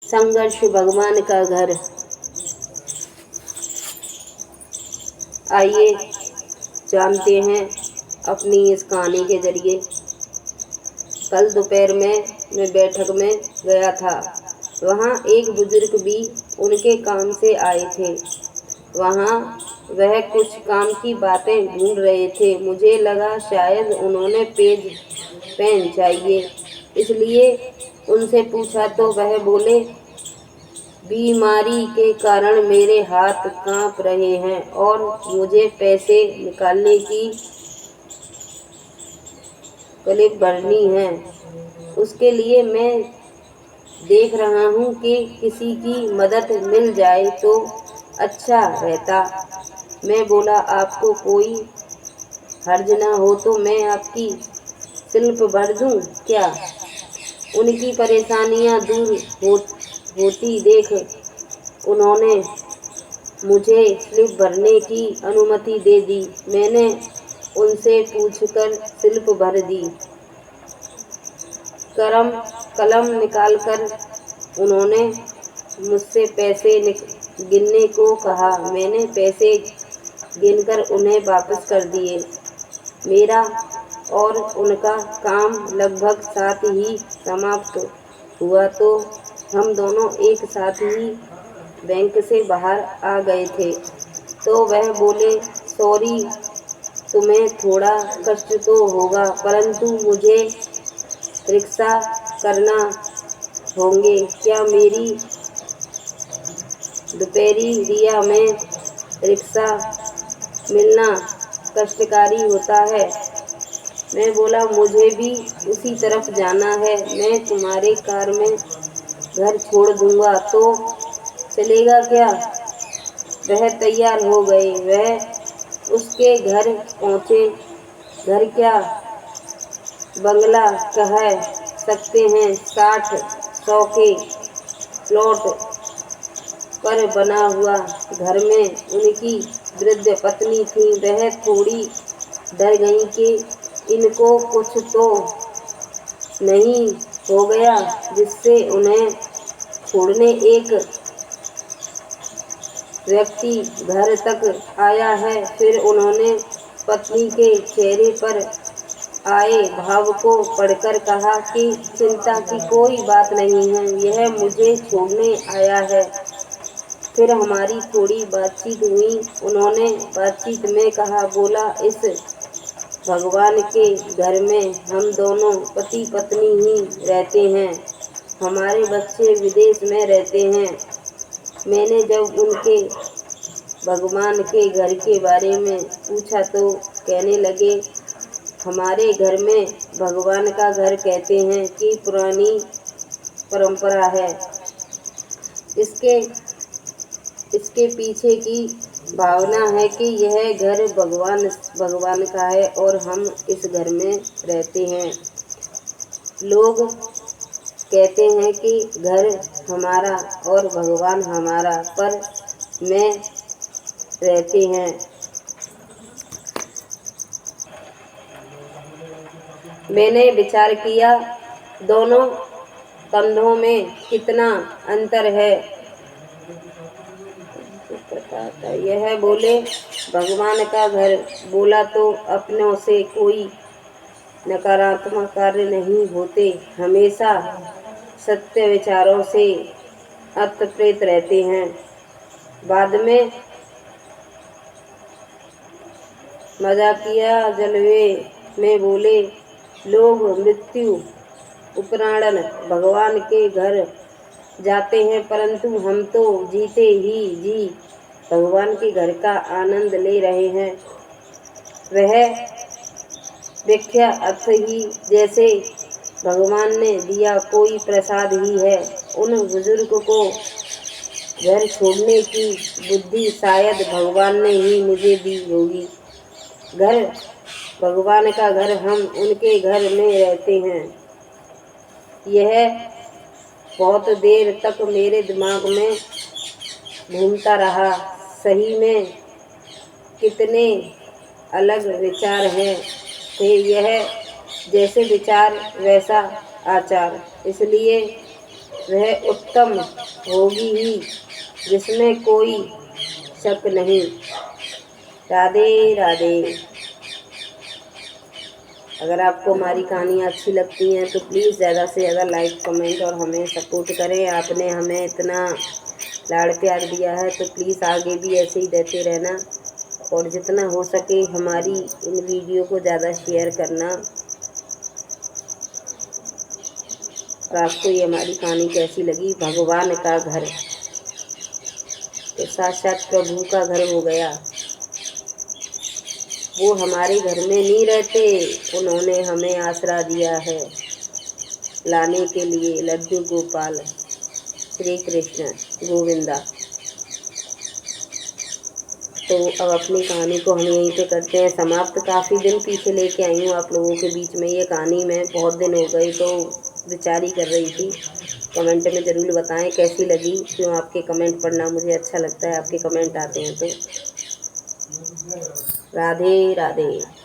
संघर्ष भगवान का घर। आइए जानते हैं अपनी इस कहानी के जरिए। कल दोपहर में मैं बैठक में गया था। वहाँ एक बुजुर्ग भी उनके काम से आए थे। वहाँ वह कुछ काम की बातें ढूंढ रहे थे। मुझे लगा शायद उन्होंने पेन चाहिए, इसलिए उनसे पूछा तो वह बोले, बीमारी के कारण मेरे हाथ कांप रहे हैं और मुझे पैसे निकालने की क्लिप भरनी है। उसके लिए मैं देख रहा हूँ कि किसी की मदद मिल जाए तो अच्छा रहता। मैं बोला, आपको कोई हर्ज ना हो तो मैं आपकी स्लिप भर दूँ क्या? उनकी परेशानियाँ दूर होती देख उन्होंने मुझे स्लिप भरने की अनुमति दे दी। मैंने उनसे पूछकर स्लिप भर दी। कलम निकालकर उन्होंने मुझसे पैसे गिनने को कहा। मैंने पैसे गिनकर उन्हें वापस कर दिए। मेरा और उनका काम लगभग साथ ही समाप्त हुआ तो हम दोनों एक साथ ही बैंक से बाहर आ गए थे। तो वह बोले, सॉरी, तुम्हें थोड़ा कष्ट तो होगा, परंतु मुझे रिक्शा करना होंगे क्या? मेरी दोपहरी रिया में रिक्शा मिलना कष्टकारी होता है। मैं बोला, मुझे भी उसी तरफ जाना है। मैं तुम्हारे कार में घर छोड़ दूंगा तो चलेगा क्या? वह तैयार हो गए। वह उसके घर पहुँचे। घर क्या, बंगला कह सकते हैं। 60-100 के प्लॉट पर बना हुआ घर में उनकी वृद्ध पत्नी थी। वह थोड़ी डर गई कि इनको कुछ तो नहीं हो गया जिससे उन्हें छोड़ने एक व्यक्ति घर तक आया है। फिर उन्होंने पत्नी के चेहरे पर आए भाव को पढ़कर कहा कि चिंता की कोई बात नहीं है, यह मुझे छोड़ने आया है। फिर हमारी थोड़ी बातचीत हुई। उन्होंने बातचीत में कहा, बोला, इस भगवान के घर में हम दोनों पति पत्नी ही रहते हैं। हमारे बच्चे विदेश में रहते हैं। मैंने जब उनके भगवान के घर के बारे में पूछा तो कहने लगे, हमारे घर में भगवान का घर कहते हैं कि पुरानी परंपरा है। इसके पीछे की भावना है कि यह घर भगवान का है और हम इस घर में रहते हैं। लोग कहते हैं कि घर हमारा और भगवान हमारा, पर में रहते हैं। मैंने विचार किया, दोनों कंधों में कितना अंतर है। यह बोले, भगवान का घर। बोला, तो अपनों से कोई नकारात्मक कार्य नहीं होते, हमेशा सत्य विचारों से अतप्रेत रहते हैं। बाद में मजाकिया जलवे में बोले, लोग मृत्यु उपरांत भगवान के घर जाते हैं, परंतु हम तो जीते ही जी भगवान के घर का आनंद ले रहे हैं। वह व्याख्या अर्थ ही जैसे भगवान ने दिया कोई प्रसाद ही है। उन बुजुर्ग को घर छोड़ने की बुद्धि शायद भगवान ने ही मुझे दी होगी। घर भगवान का घर, हम उनके घर में रहते हैं। यह बहुत देर तक मेरे दिमाग में घूमता रहा। सही में कितने अलग विचार हैं थे। यह जैसे विचार वैसा आचार। इसलिए वह उत्तम होगी ही, जिसमें कोई शक नहीं। राधे राधे। अगर आपको हमारी कहानियाँ अच्छी लगती हैं तो प्लीज़ ज़्यादा से ज़्यादा लाइक कमेंट और हमें सपोर्ट करें। आपने हमें इतना लाड़ प्यार दिया है तो प्लीज़ आगे भी ऐसे ही देते रहना, और जितना हो सके हमारी इन वीडियो को ज़्यादा शेयर करना। और आपको ये हमारी कहानी कैसी लगी? भगवान का घर तो साक्षात प्रभु का घर हो गया। वो हमारे घर में नहीं रहते, उन्होंने हमें आसरा दिया है लाने के लिए लड्डू गोपाल श्री कृष्ण गोविंदा। तो अब अपनी कहानी को हम यहीं पे करते हैं समाप्त। काफ़ी दिन पीछे लेके आई हूँ आप लोगों के बीच में ये कहानी। में बहुत दिन हो गए तो विचार ही कर रही थी। कमेंट में ज़रूर बताएं कैसी लगी। क्यों आपके कमेंट पढ़ना मुझे अच्छा लगता है, आपके कमेंट आते हैं तो। राधे राधे।